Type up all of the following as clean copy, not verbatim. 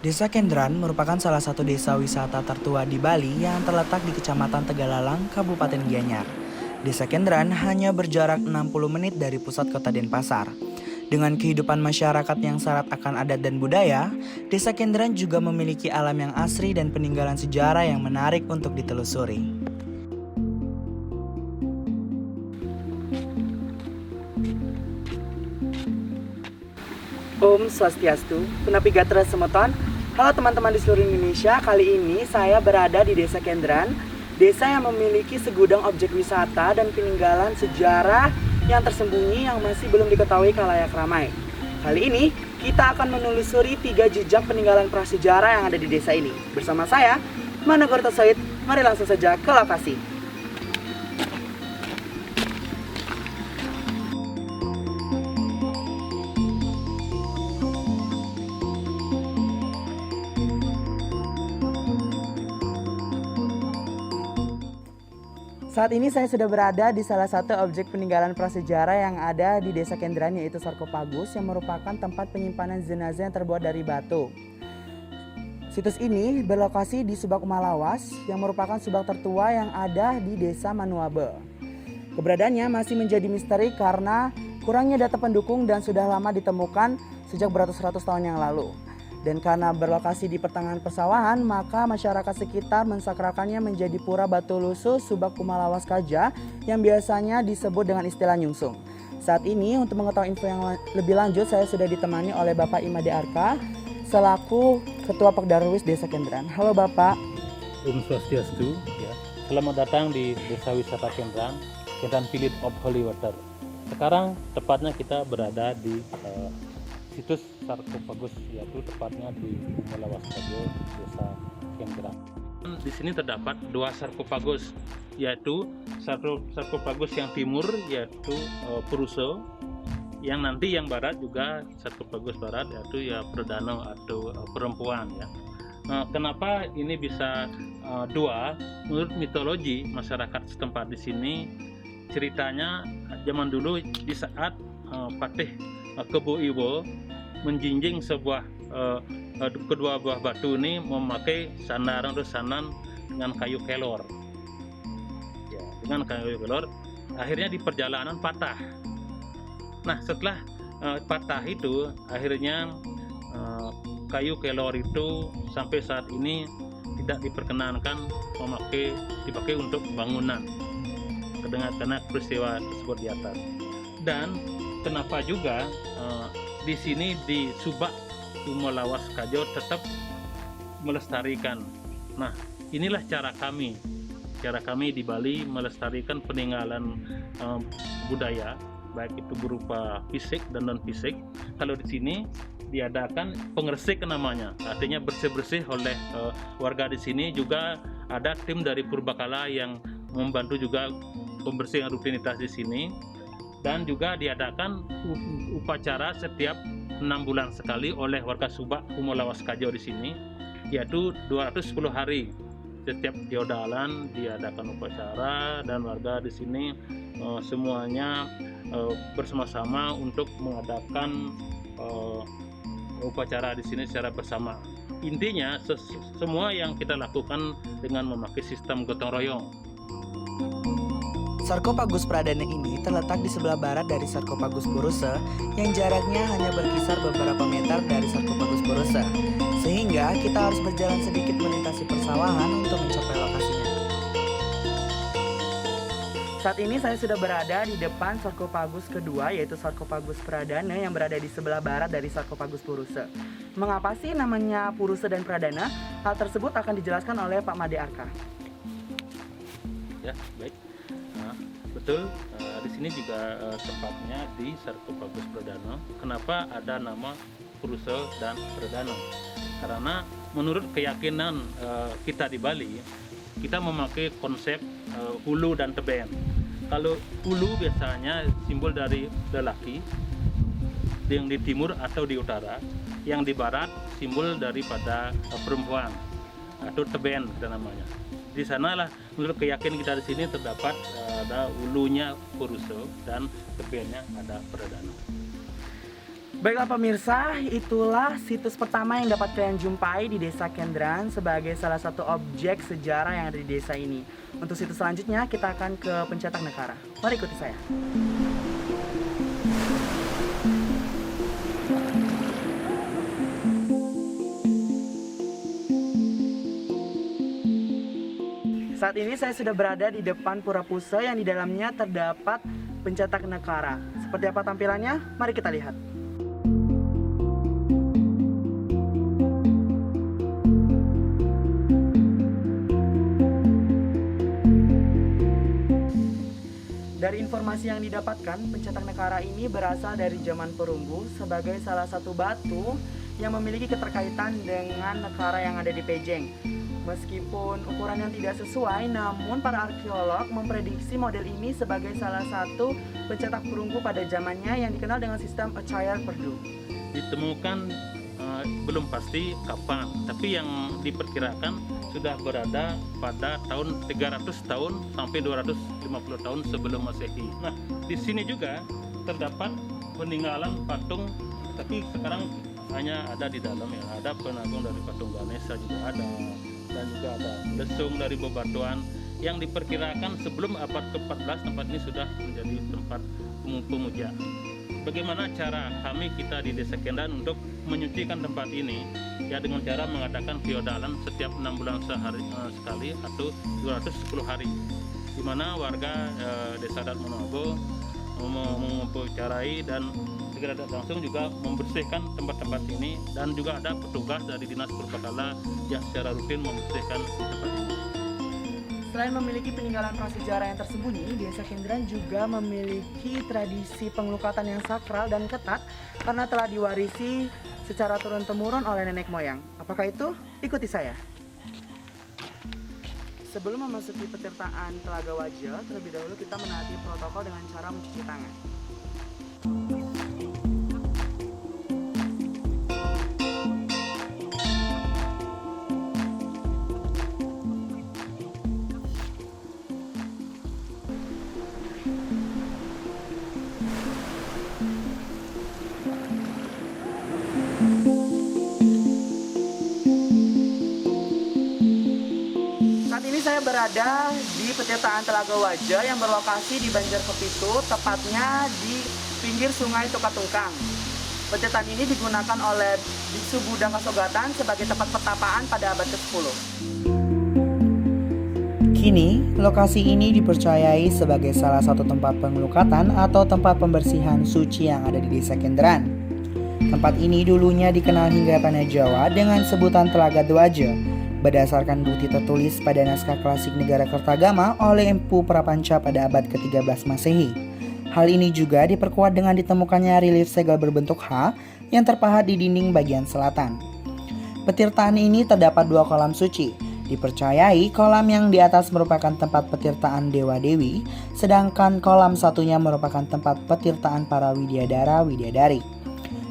Desa Kendran merupakan salah satu desa wisata tertua di Bali yang terletak di Kecamatan Tegalalang, Kabupaten Gianyar. Desa Kendran hanya berjarak 60 menit dari pusat kota Denpasar. Dengan kehidupan masyarakat yang syarat akan adat dan budaya, Desa Kendran juga memiliki alam yang asri dan peninggalan sejarah yang menarik untuk ditelusuri. Om Swastiastu, Punapigatra Semeton. Halo teman-teman di seluruh Indonesia, kali ini saya berada di Desa Kendran, desa yang memiliki segudang objek wisata dan peninggalan sejarah yang tersembunyi yang masih belum diketahui khalayak ramai. Kali ini kita akan menelusuri 3 jejak peninggalan prasejarah yang ada di desa ini. Bersama saya, Manogorto Said, mari langsung saja ke lokasi. Saat ini saya sudah berada di salah satu objek peninggalan prasejarah yang ada di Desa Kendran, yaitu Sarkopagus, yang merupakan tempat penyimpanan jenazah yang terbuat dari batu. Situs ini berlokasi di Subak Umalawas yang merupakan subak tertua yang ada di Desa Manuabe. Keberadaannya masih menjadi misteri karena kurangnya data pendukung dan sudah lama ditemukan sejak beratus-ratus tahun yang lalu. Dan karena berlokasi di pertengahan persawahan, maka masyarakat sekitar mensakralkannya menjadi pura batu lusuh Subak Umalawas Kaja yang biasanya disebut dengan istilah nyungsung. Saat ini untuk mengetahui info yang lebih lanjut, saya sudah ditemani oleh Bapak Imade Arka selaku Ketua Pekdarwis Desa Kendran. Halo Bapak. Om Swastiastu, ya. Selamat datang di Desa Wisata Kendran, Kendran Village of Holy Water. Sekarang tepatnya kita berada di situs Sarkopagus, yaitu tepatnya di Umalawas Kajo, Desa Kendran. Di sini terdapat 2 sarkopagus, yaitu sarkopagus yang timur yaitu Puruso, yang nanti yang barat juga sarkopagus barat yaitu ya Perdano atau perempuan ya. Kenapa ini bisa 2? Menurut mitologi masyarakat setempat di sini, ceritanya zaman dulu di saat Patih Kebo Iwo menjinjing sebuah kedua buah batu ini memakai sandaran atau sanan dengan kayu kelor. Ya, dengan kayu kelor, akhirnya di perjalanan patah. Nah, setelah patah itu, akhirnya kayu kelor itu sampai saat ini tidak diperkenankan dipakai untuk bangunan karena peristiwa tersebut di atas. Dan kenapa juga di sini di Subak Umalawas Kajo tetap melestarikan. Nah, inilah cara kami di Bali melestarikan peninggalan budaya, baik itu berupa fisik dan non fisik. Kalau di sini diadakan pengresik namanya, artinya bersih-bersih oleh warga di sini. Juga ada tim dari Purbakala yang membantu juga pembersihan rutinitas di sini. Dan juga diadakan upacara setiap 6 bulan sekali oleh warga Subak Umalawas Kajo di sini, yaitu 210 hari. Setiap geodalan diadakan upacara dan warga di sini semuanya bersama-sama untuk mengadakan upacara di sini secara bersama. Intinya semua yang kita lakukan dengan memakai sistem gotong royong. Sarkopagus Pradana ini terletak di sebelah barat dari Sarkopagus Puruse yang jaraknya hanya berkisar beberapa meter dari Sarkopagus Puruse, sehingga kita harus berjalan sedikit melintasi persawahan untuk mencapai lokasinya. Saat ini saya sudah berada di depan Sarkopagus kedua, yaitu Sarkopagus Pradana yang berada di sebelah barat dari Sarkopagus Puruse. Mengapa sih namanya Puruse dan Pradana? Hal tersebut akan dijelaskan oleh Pak Made Arka. Ya, baik. Betul, di sini juga tempatnya di Sarkopagus Pradana. Kenapa ada nama Puruso dan Pradana? Karena menurut keyakinan kita di Bali, kita memakai konsep hulu dan teben. Kalau hulu biasanya simbol dari lelaki, yang di timur atau di utara, yang di barat simbol daripada perempuan atau teben itu namanya. Di sanalah menurut keyakinan kita di sini terdapat ada ulunya Puruso dan tebennya ada Pradana. Baiklah pemirsa, itulah situs pertama yang dapat kalian jumpai di Desa Kendran sebagai salah satu objek sejarah yang ada di desa ini. Untuk situs selanjutnya kita akan ke Pencetak Negara. Mari ikuti saya. Saat ini saya sudah berada di depan Pura Puse yang di dalamnya terdapat Pencetak Negara. Seperti apa tampilannya? Mari kita lihat. Dari informasi yang didapatkan, Pencetak Negara ini berasal dari zaman perunggu sebagai salah satu batu yang memiliki keterkaitan dengan negara yang ada di Pejeng. Meskipun ukuran yang tidak sesuai, namun para arkeolog memprediksi model ini sebagai salah satu pencetak perunggu pada zamannya yang dikenal dengan sistem Achyar Perdu. Ditemukan belum pasti kapan, tapi yang diperkirakan sudah berada pada tahun 300 tahun sampai 250 tahun sebelum Masehi. Nah, di sini juga terdapat peninggalan patung, tapi sekarang hanya ada di dalam ya. Ada penagung dari patung Ganesha juga ada, dan juga ada lesung dari bebatuan yang diperkirakan sebelum abad ke-14 tempat ini sudah menjadi tempat pemuja. Bagaimana cara kami kita di Desa Kendran untuk menyucikan tempat ini? Ya dengan cara mengadakan feodalan setiap 6 bulan sekali atau 210 hari, di mana warga Desa Adat Monoabo mempercarai dan segera langsung juga membersihkan tempat-tempat ini, dan juga ada petugas dari Dinas Purbakala yang secara rutin membersihkan tempat ini. Selain memiliki peninggalan prasejarah yang tersembunyi, Desa Kendran juga memiliki tradisi pengelukatan yang sakral dan ketat karena telah diwarisi secara turun-temurun oleh nenek moyang. Apakah itu? Ikuti saya. Sebelum memasuki petirtaan Telaga Waja, terlebih dahulu kita menaati protokol dengan cara mencuci tangan. Saya berada di Petirtaan Telaga Waja yang berlokasi di Banjarkepitu, tepatnya di pinggir Sungai Tukatungkang. Petirtaan ini digunakan oleh Biksu Buddha Kasogatan sebagai tempat pertapaan pada abad ke-10. Kini, lokasi ini dipercayai sebagai salah satu tempat pengelukatan atau tempat pembersihan suci yang ada di Desa Kendran. Tempat ini dulunya dikenal hingga tanah Jawa dengan sebutan Telaga Dwaja, berdasarkan bukti tertulis pada naskah klasik negara Kertagama oleh Empu Prapanca pada abad ke-13 Masehi. Hal ini juga diperkuat dengan ditemukannya relief segel berbentuk H yang terpahat di dinding bagian selatan. Petirtaan ini terdapat 2 kolam suci. Dipercayai kolam yang di atas merupakan tempat petirtaan dewa-dewi, sedangkan kolam satunya merupakan tempat petirtaan para widyadara-widyadari.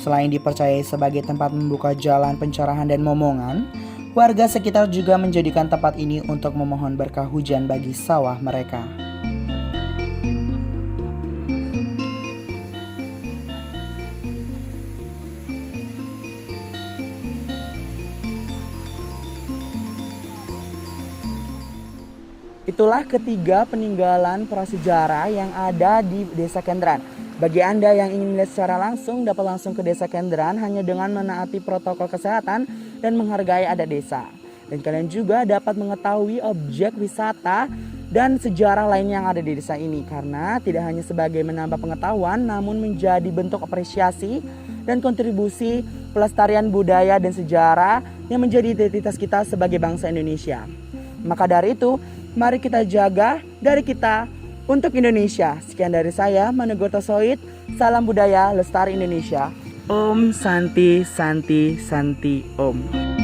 Selain dipercayai sebagai tempat membuka jalan pencerahan dan momongan, warga sekitar juga menjadikan tempat ini untuk memohon berkah hujan bagi sawah mereka. Itulah ketiga peninggalan prasejarah yang ada di Desa Kendran. Bagi Anda yang ingin melihat secara langsung, dapat langsung ke Desa Kendran hanya dengan menaati protokol kesehatan dan menghargai adat desa. Dan kalian juga dapat mengetahui objek wisata dan sejarah lainnya yang ada di desa ini, karena tidak hanya sebagai menambah pengetahuan, namun menjadi bentuk apresiasi dan kontribusi pelestarian budaya dan sejarah yang menjadi identitas kita sebagai bangsa Indonesia. Maka dari itu, mari kita jaga dari kita untuk Indonesia. Sekian dari saya, Manugo Tosoid. Salam budaya, lestari Indonesia. Om Santi Santi Santi Om.